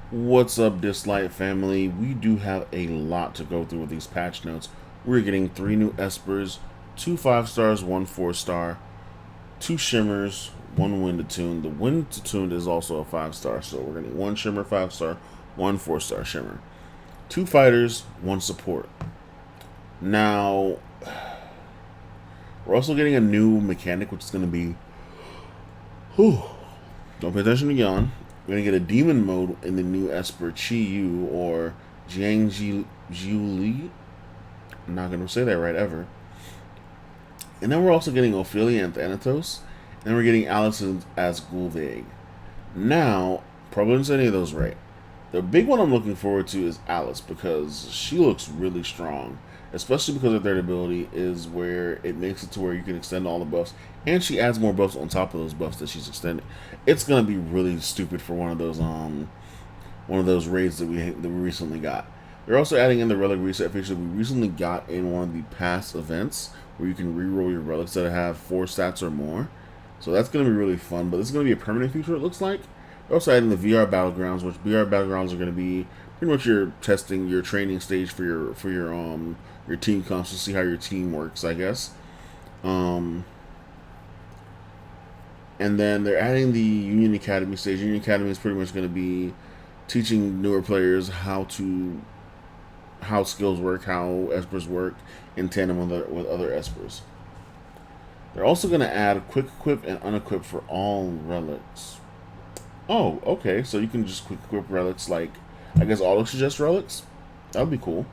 What's up, Dislyte family? We do have a lot to go through with these patch notes. We're getting 3 new Espers, 2 5 stars, 1 4 star, 2 Shimmers, 1 Wind Attuned. The Wind Attuned is also a 5 star, so we're getting 1 Shimmer 5 star, 1 4 star Shimmer, 2 Fighters, 1 Support. Now, we're also getting a new mechanic, which is going to be. Whew, don't pay attention to yawn. We're gonna get a demon mode in the new Esper Chi Yu or Jiang Li. I'm not gonna say that right ever. And then we're also getting Ophelia and Thanatos. And then we're getting Allison as Gulveig. Now, probably didn't say any of those right. The big one I'm looking forward to is Alice because she looks really strong, especially because her third ability is where it makes it to where you can extend all the buffs, and she adds more buffs on top of those buffs that she's extended. It's gonna be really stupid for one of those raids that we recently got. They're also adding in the relic reset feature that we recently got in one of the past events where you can reroll your relics that have 4 stats or more. So that's going to be really fun, but this is going to be a permanent feature, it looks like. They're also adding the VR battlegrounds, which VR battlegrounds are going to be pretty much your testing, your training stage for your team comps to see how your team works, I guess. Um, and then they're adding the Union Academy stage. Union Academy is pretty much going to be teaching newer players how skills work, how espers work in tandem with other espers. They're also going to add quick equip and unequip for all relics. Oh, okay. So you can just quick equip relics like, I guess, auto suggest relics. That would be cool.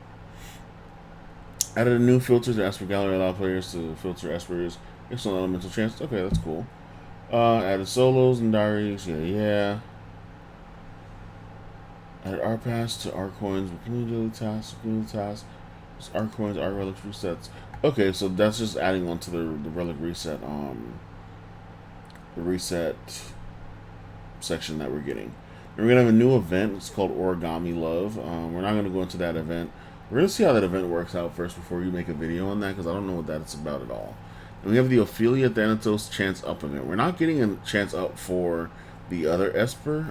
Added a new filter to Esper Gallery, allow players to filter espers based on elemental chance. Okay, that's cool. Added solos and diaries. Yeah. Added R pass to R coins with daily tasks. R coins, R relic resets. Okay, so that's just adding on to the relic reset. The reset section that we're getting. And we're gonna have a new event. It's called Origami Love. We're not gonna go into that event. We're gonna see how that event works out first before we make a video on that because I don't know what that's about at all. And we have the Ophelia Thanatos Chance Up event. We're not getting a chance up for the other Esper,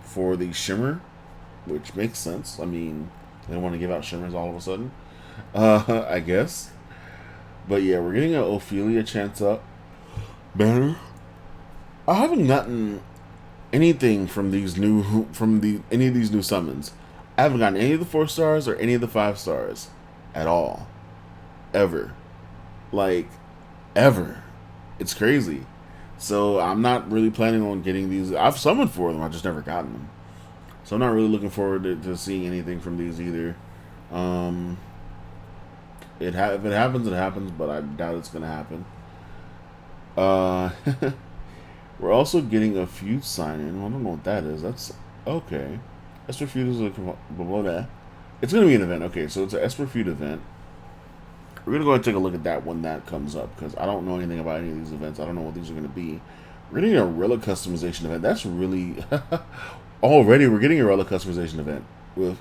for the Shimmer, which makes sense. I mean, they want to give out Shimmers all of a sudden, I guess. But yeah, we're getting an Ophelia Chance Up banner. I haven't gotten anything from any of these new summons. I haven't gotten any of the 4 stars or any of the 5 stars at all, ever, like ever. It's crazy. So I'm not really planning on getting these. I've summoned for them. I just never gotten them. So I'm not really looking forward to seeing anything from these either. Um, if it happens, it happens, but I doubt it's gonna happen. Uh, we're also getting a feud sign in. I don't know what that is. That's okay. Esper feud is below that. It's gonna be an event. Okay, so it's an Esper feud event. We're gonna go and take a look at that when that comes up because I don't know anything about any of these events. I don't know what these are gonna be. We're getting a relic customization event. That's really already we're getting a relic customization event with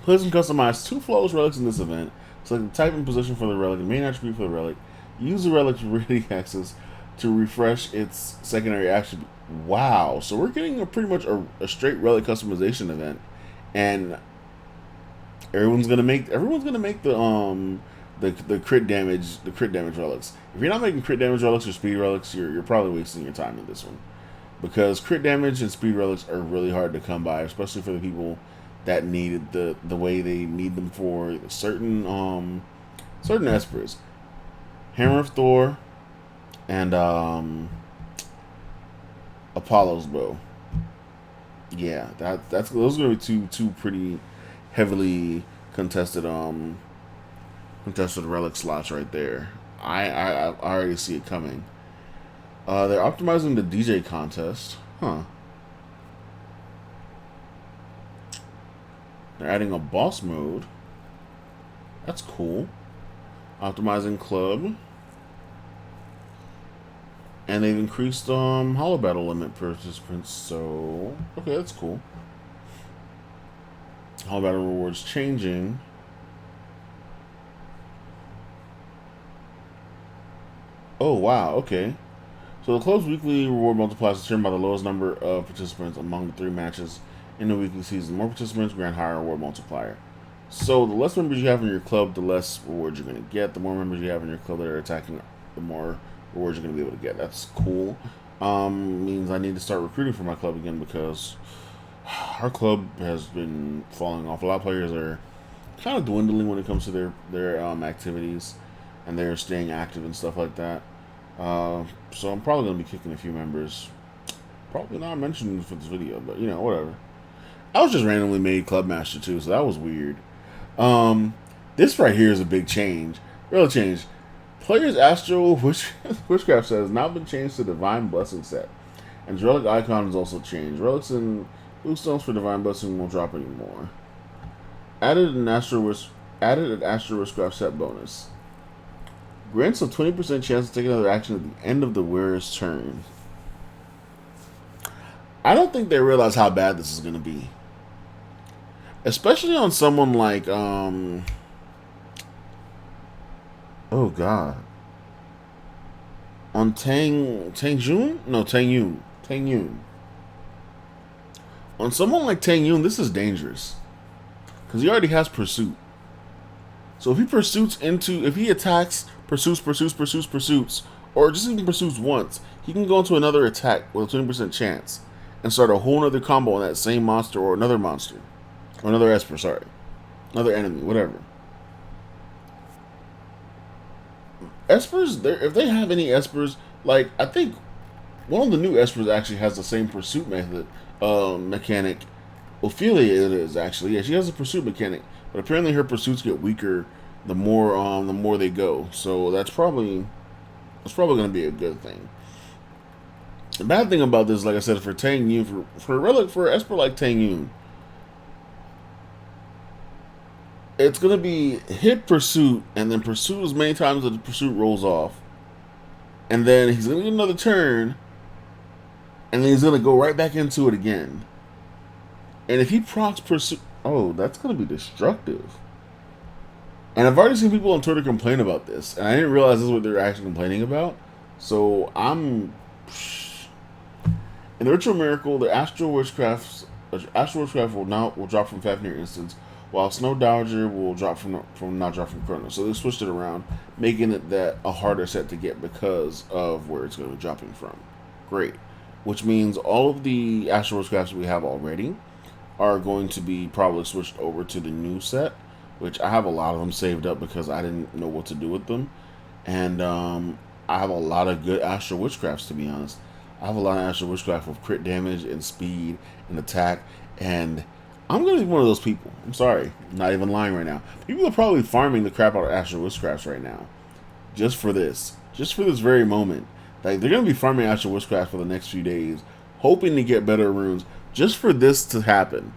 players can customize 2 flawless relics in this event. Select the type and position for the relic and main attribute for the relic. Use the relic's ready access to refresh its secondary attribute. Wow! So we're getting pretty much a straight relic customization event, and everyone's gonna make the crit damage relics. If you're not making crit damage relics or speed relics, you're probably wasting your time in this one because crit damage and speed relics are really hard to come by, especially for the people that needed the way they need them for certain espers. Hammer of Thor and Apollo's bow. Yeah, that's those are gonna be two pretty heavily contested relic slots right there. I already see it coming. They're optimizing the DJ contest, huh? They're adding a boss mode. That's cool. Optimizing club, and they've increased hollow battle limit participants. So okay, that's cool. Hollow battle rewards changing. Oh wow, okay. So the closed weekly reward multiplier is determined by the lowest number of participants among the 3 matches in the weekly season. The more participants grant higher reward multiplier. So the less members you have in your club, the less rewards you're going to get. The more members you have in your club that are attacking, the more rewards you're going to be able to get. That's cool. Means I need to start recruiting for my club again because our club has been falling off. A lot of players are kind of dwindling when it comes to their activities, and they're staying active and stuff like that. So I'm probably going to be kicking a few members. Probably not mentioned for this video, but you know, whatever. I was just randomly made club master too, so that was weird. This right here is a big change. Real change. Player's Astral Witchcraft set has now been changed to Divine Blessing set. And Relic icon is also changed. Relics and blue stones for Divine Blessing won't drop anymore. Added an Astral Witchcraft set bonus. Grants a 20% chance to take another action at the end of the wearer's turn. I don't think they realize how bad this is going to be. Especially on someone like, oh god. On Tang Yun. On someone like Tang Yun, this is dangerous. Because he already has Pursuit. So if he attacks, pursues, or just even pursues once, he can go into another attack with a 20% chance and start a whole other combo on that same monster or another monster. Or another Esper, sorry. Another enemy, whatever. Espers, if they have any Espers, like, I think one of the new Espers actually has the same pursuit mechanic. Ophelia it is, actually. Yeah, she has a pursuit mechanic. But apparently her pursuits get weaker the more they go. So that's probably going to be a good thing. The bad thing about this, like I said, for Tang Yun, for Esper like Tang Yun, it's going to be hit pursuit, and then pursuit as many times as the pursuit rolls off. And then he's going to get another turn, and then he's going to go right back into it again. And if he procs pursuit, oh, that's going to be destructive. And I've already seen people on Twitter complain about this, and I didn't realize this is what they're actually complaining about. So in the Ritual Miracle, the Astral Witchcraft will drop from Fafnir instance, while Snow Dowager will drop not drop from Chronos. So they switched it around, making it that a harder set to get because of where it's going to be dropping from. Great. Which means all of the Astral Witchcrafts we have already are going to be probably switched over to the new set, which I have a lot of them saved up because I didn't know what to do with them. And I have a lot of good Astral Witchcrafts, to be honest. I have a lot of Astral Witchcraft with crit damage and speed and attack, and I'm going to be one of those people. I'm sorry. I'm not even lying right now. People are probably farming the crap out of Astral Witchcrafts right now. Just for this. Just for this very moment. Like, they're going to be farming Astral Witchcraft for the next few days, hoping to get better runes, just for this to happen.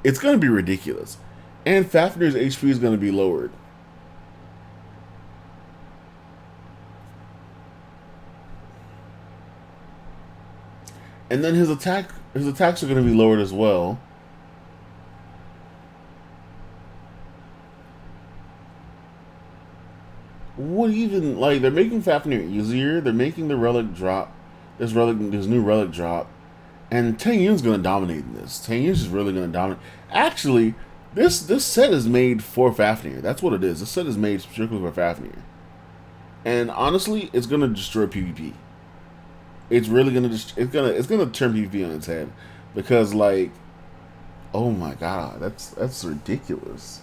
It's going to be ridiculous. And Fafnir's HP is going to be lowered. And then his attacks are going to be lowered as well. What even, like, they're making Fafnir easier. They're making the relic drop. This new relic drop. And Tang Yun's going to dominate in this. Tang Yun's just really going to dominate. Actually, this set is made for Fafnir. That's what it is. This set is made strictly for Fafnir. And honestly, it's going to destroy PvP. It's really going to it's going to turn PvP on its head, because, like, oh my god, that's ridiculous.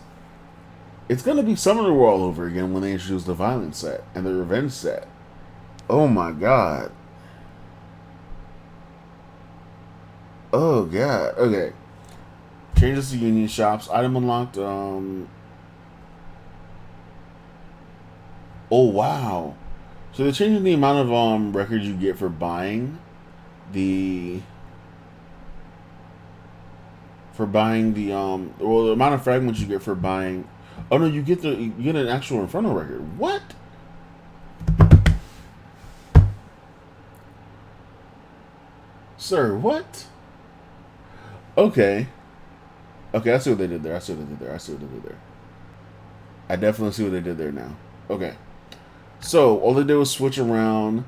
It's going to be Summoner War all over again when they introduce the Violence set and the Revenge set. Oh my god. Oh god. Okay. Changes to Union shops. Item unlocked. Oh wow. So they're changing the amount of records you get for buying the the amount of fragments you get for buying. Oh no, you get an actual Inferno record. What? Sir, what? Okay. Okay, I see what they did there. I definitely see what they did there now. Okay. So, all they did was switch around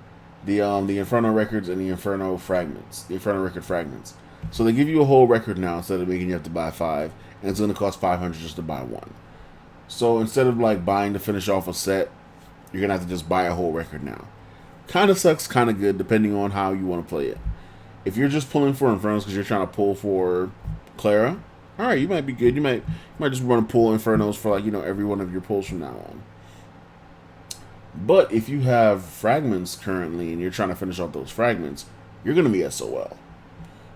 The Inferno records and the Inferno fragments, the Inferno record fragments. So they give you a whole record now instead of making you have to buy 5, and it's going to cost 500 just to buy one. So instead of like buying to finish off a set, you're going to have to just buy a whole record now. Kind of sucks, kind of good, depending on how you want to play it. If you're just pulling for Infernos because you're trying to pull for Clara, all right, you might be good. You might just want to pull Infernos for like every one of your pulls from now on. But if you have fragments currently and you're trying to finish off those fragments, you're going to be SOL.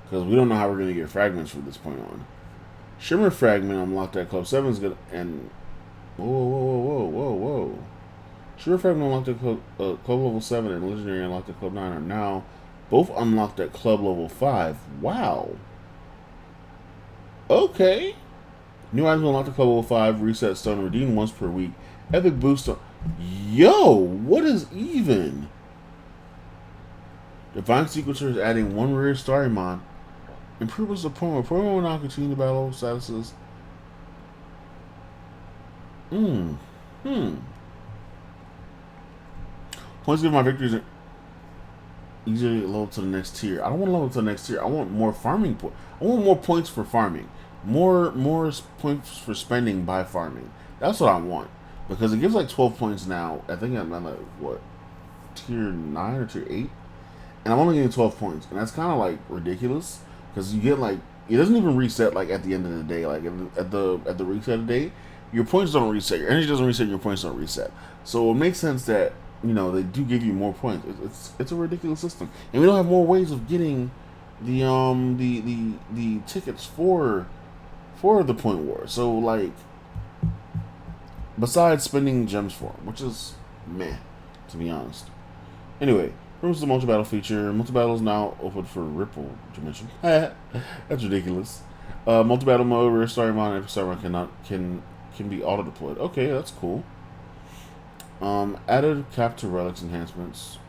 Because we don't know how we're going to get fragments from this point on. Shimmer fragment unlocked at Club 7 is good. And whoa. Shimmer fragment unlocked at Club level 7 and Legendary unlocked at Club 9 are now both unlocked at Club level 5. Wow. Okay. New items unlocked at Club level 5. Reset stone redeemed once per week. Epic boost on... Yo, what is even? Divine Sequencer is adding 1 rare Starry Mon. Improves the promo. Promo will now continue to battle statuses. Points give my victories easier to get level to the next tier. I don't want to level to the next tier. I want more farming points. I want more points for farming. More points for spending by farming. That's what I want. Because it gives like 12 points now. I think I'm at like, what? Tier 9 or tier 8? And I'm only getting 12 points. And that's kind of like ridiculous. Because you get like, it doesn't even reset like at the end of the day. Like at the reset of the day, your points don't reset. Your energy doesn't reset. Your points don't reset. So it makes sense that, they do give you more points. It's a ridiculous system. And we don't have more ways of getting the tickets for the point war. So like, besides spending gems for them, which is meh, to be honest. Anyway, here's the multi-battle feature. Multi-battle is now open for Ripple Dimension. That's ridiculous. Multi-battle mode, rare Starry Mon, and Starry Mon can be auto-deployed. Okay, that's cool. Added cap to relics enhancements.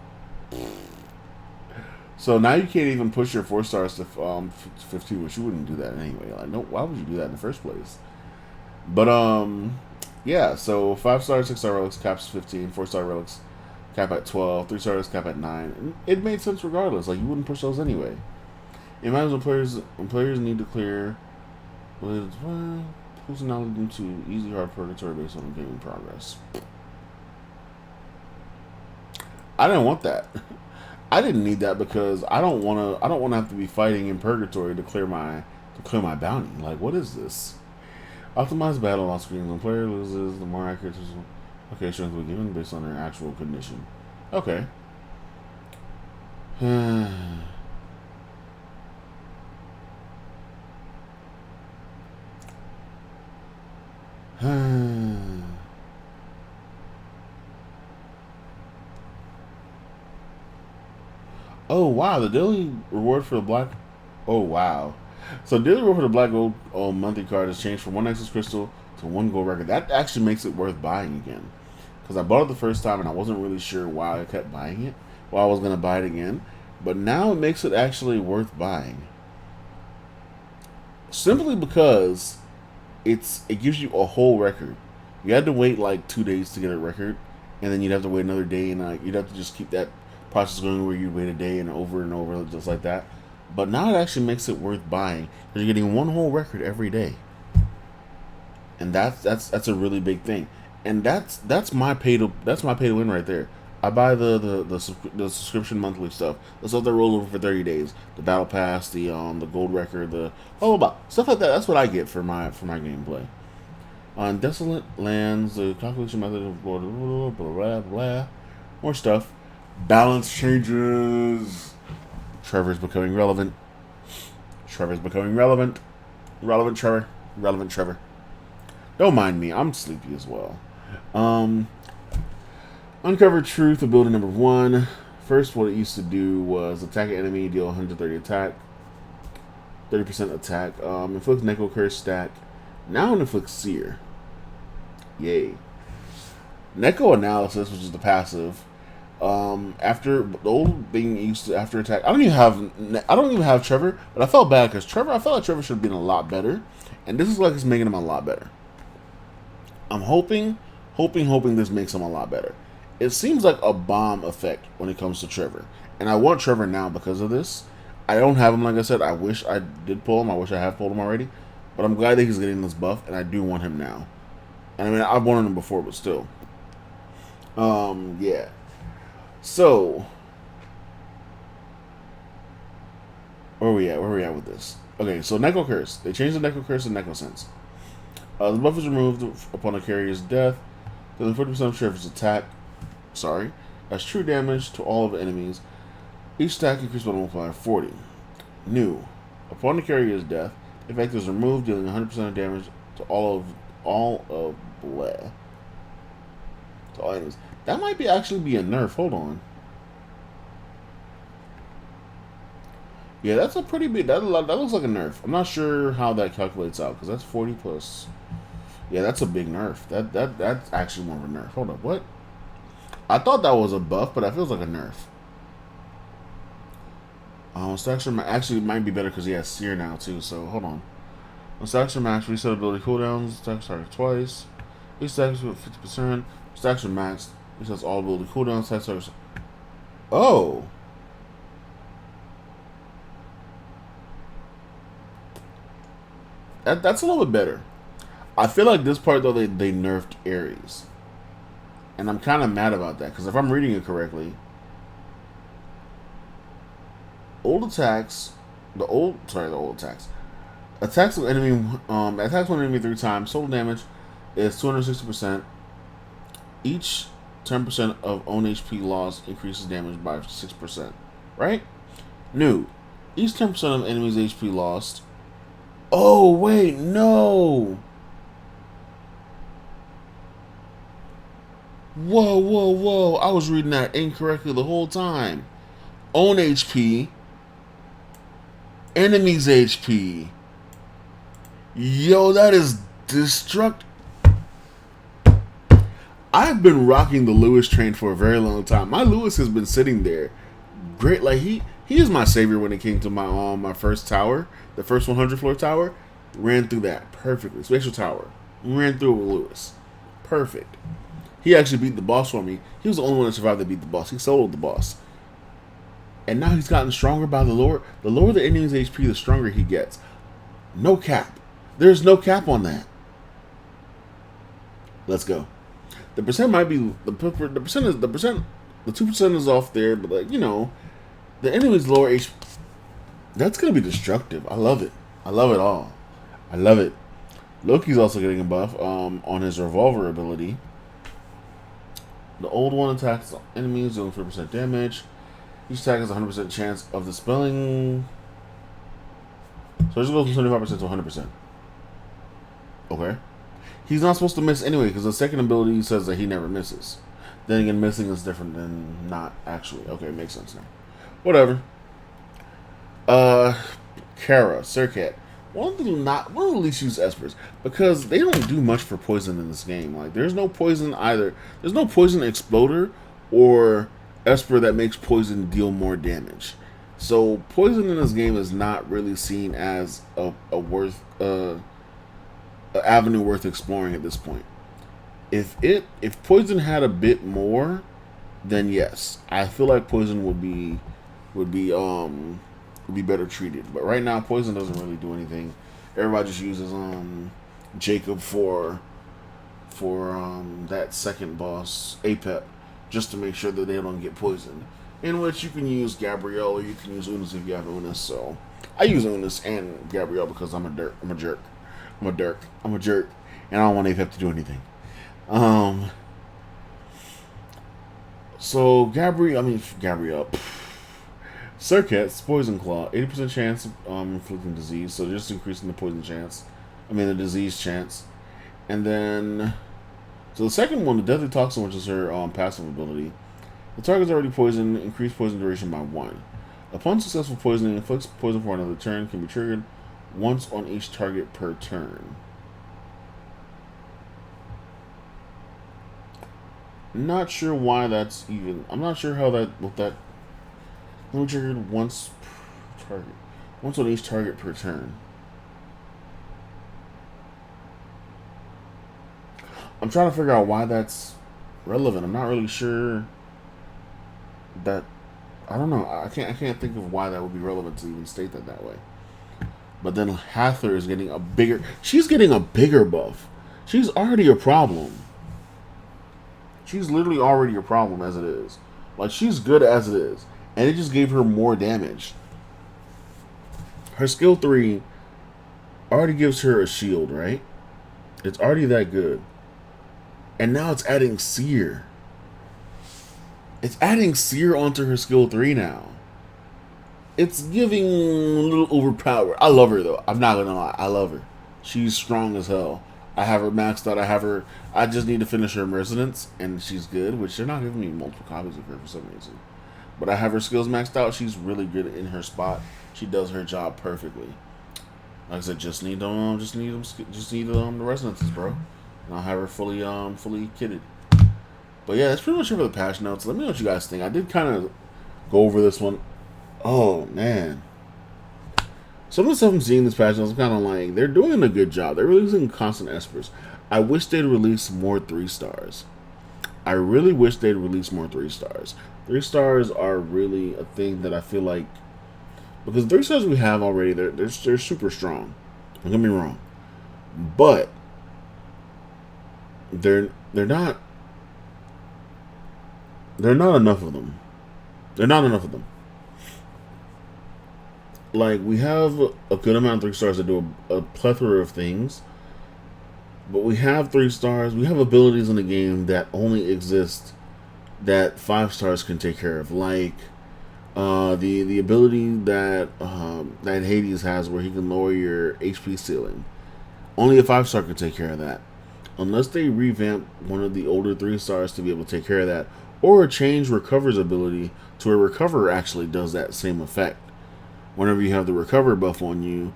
So now you can't even push your 4 stars to 15, which you wouldn't do that anyway. Like, no, why would you do that in the first place? But yeah, so 5-star, 6-star relics caps 15, 4-star relics cap at 12, 3 stars cap at 9. And it made sense regardless. Like, you wouldn't push those anyway. It matters when players need to clear who's now leading to easy hard purgatory based on gaming progress. I didn't want that. I didn't need that because I don't want to have to be fighting in purgatory to clear my bounty. Like, what is this? Optimized battle on screens. When player loses, the more accurate strength will be given based on their actual condition. Okay. Oh wow, the daily reward for the black. Oh wow. So daily reward for the black gold monthly card has changed from 1 Nexus Crystal to 1 gold record. That actually makes it worth buying again. Because I bought it the first time and I wasn't really sure why I kept buying it. Why I was going to buy it again. But now it makes it actually worth buying. Simply because it gives you a whole record. You had to wait like 2 days to get a record. And then you'd have to wait another day. And you'd have to just keep that process going where you wait a day and over just like that. But now it actually makes it worth buying because you're getting 1 whole record every day, and that's a really big thing. And that's my pay to win right there. I buy the subscription monthly stuff, the stuff that roll over for 30 days, the battle pass, the gold record, the stuff like that. That's what I get for my gameplay. On Desolate Lands, the calculation method of blah blah blah blah, more stuff. Balance changes. Trevor's becoming relevant. Relevant Trevor. Don't mind me. I'm sleepy as well. Uncover truth of building number 1. First, what it used to do was attack an enemy, deal 130 attack, 30% attack. Inflict Neko Curse stack. Now it inflicts Seer. Yay. Neko Analysis, which is the passive. After the old thing used to after attack, I don't even have Trevor, but I felt bad because I felt like Trevor should have been a lot better, and this is like it's making him a lot better. I'm hoping this makes him a lot better. It seems like a bomb effect when it comes to Trevor. And I want Trevor now because of this. I don't have him, like I said. I wish I did pull him. I wish I have pulled him already. But I'm glad that he's getting this buff, and I do want him now. And I mean, I've wanted him before, but still. Yeah. So, where are we at? Where are we at with this? Okay, so Neko Curse. They changed the Neko Curse to Neko Sense. The buff is removed upon a carrier's death. Dealing 40% of Trevor's attack. Sorry. As true damage to all of the enemies. Each stack increased by multiplier of 40. New. Upon the carrier's death, the effect is removed, dealing 100% of damage to all enemies. That might actually be a nerf. Hold on. Yeah, that's a pretty big. That looks like a nerf. I'm not sure how that calculates out because that's 40 plus. Yeah, that's a big nerf. That's actually more of a nerf. Hold up, what? I thought that was a buff, but that feels like a nerf. Staxer actually might be better because he has Seer now too. So hold on. On Staxer Max, reset ability cooldowns. Staxer target twice. Each Staxer with 50%. Staxer Max resets all ability cooldowns. Staxer. Oh. That's a little bit better. I feel like this part though they nerfed Ares, and I'm kind of mad about that because if I'm reading it correctly, attacks of enemy attacks one enemy 3 times. Total damage is 260%. Each 10% of own HP loss increases damage by 6%. Right? New. Each 10% of enemy's HP lost. Oh wait, no. Whoa. I was reading that incorrectly the whole time. Own HP. Enemy's HP. Yo, that is destruct. I've been rocking the Lewis train for a very long time. My Lewis has been sitting there. Great, like he is my savior when it came to my first tower. The first 100 floor tower. Ran through that perfectly. Spatial tower. Ran through it with Lewis. Perfect. He actually beat the boss for me. He was the only one that survived that beat the boss. He soloed the boss. And now he's gotten stronger by the lower the enemy's HP, the stronger he gets. No cap. There's no cap on that. Let's go. The percent might be the percent is the 2% is off there, but like, you know, the enemy's lower HP. That's gonna be destructive. I love it. I love it all. I love it. Loki's also getting a buff on his revolver ability. The old one attacks enemies dealing 4% damage. Each attack has a 100% chance of dispelling. So it just goes from 75% to 100%. Okay. He's not supposed to miss anyway because the second ability says that he never misses. Then again, missing is different than not actually. Okay, it makes sense now. Whatever. Kara, Surcat. One of the least used espers because they don't do much for poison in this game. Like, there's no poison either. There's no poison exploder or esper that makes poison deal more damage. So poison in this game is not really seen as a avenue worth exploring at this point. If poison had a bit more, then yes, I feel like poison would be better treated. But right now, poison doesn't really do anything. Everybody just uses Jacob for that second boss, Apep, just to make sure that they don't get poisoned. In which you can use Gabrielle or you can use Unis if you have Unis. So I use Unis and Gabrielle because I'm a jerk, and I don't want Apep to do anything. So Gabrielle. Surcat's Poison Claw, 80% chance of inflicting disease, so just increasing the poison chance. The disease chance. And then, so the second one, the Deadly Toxin, which is her passive ability. The target's already poisoned, increased poison duration by 1. Upon successful poisoning, inflicts poison for another turn, can be triggered once on each target per turn. Not sure why that's even. I'm not sure how that. Only triggered once per target. Once on each target per turn. I'm trying to figure out why that's relevant. I'm not really sure that. I don't know. I can't think of why that would be relevant to even state that way. But then Hathor is getting a bigger. She's getting a bigger buff. She's already a problem. She's literally already a problem as it is. Like, she's good as it is. And it just gave her more damage. Her skill 3 already gives her a shield, right? It's already that good. And now it's adding Seer. It's adding Seer onto her skill 3 now. It's giving a little overpowered. I love her, though. I'm not going to lie. I love her. She's strong as hell. I have her maxed out. I just need to finish her Mercenants, and she's good, which they're not giving me multiple copies of her for some reason. But I have her skills maxed out. She's really good in her spot. She does her job perfectly. Like I said, just need the Resonances, bro. And I'll have her fully kitted. But yeah, that's pretty much it for the patch notes. Let me know what you guys think. I did kind of go over this one. Oh, man. Some of the stuff I'm seeing this patch, I was kind of like, they're doing a good job. They're releasing constant espers. I wish they'd release more 3-stars. I really wish they'd release more 3-stars. 3-stars are really a thing that I feel like, because 3-stars we have already, they're super strong. Don't get me wrong, but they're not enough of them. They're not enough of them. Like, we have a good amount of 3-stars that do a plethora of things, but we have 3-stars. We have abilities in the game that only exist that 5-stars can take care of, like the ability that that Hades has, where he can lower your HP ceiling. Only a 5-star can take care of that, unless they revamp one of the older 3-stars to be able to take care of that, or change Recover's ability to where Recover actually does that same effect. Whenever you have the Recover buff on you,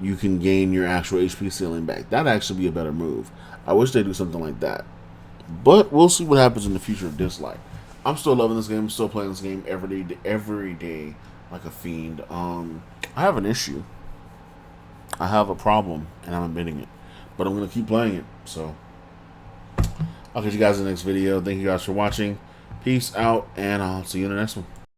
you can gain your actual HP ceiling back. That'd actually be a better move. I wish they'd do something like that. But we'll see what happens in the future of Dislyte. I'm still loving this game. I'm still playing this game every day like a fiend. I have an issue. I have a problem, and I'm admitting it. But I'm going to keep playing it. So, I'll catch you guys in the next video. Thank you guys for watching. Peace out, and I'll see you in the next one.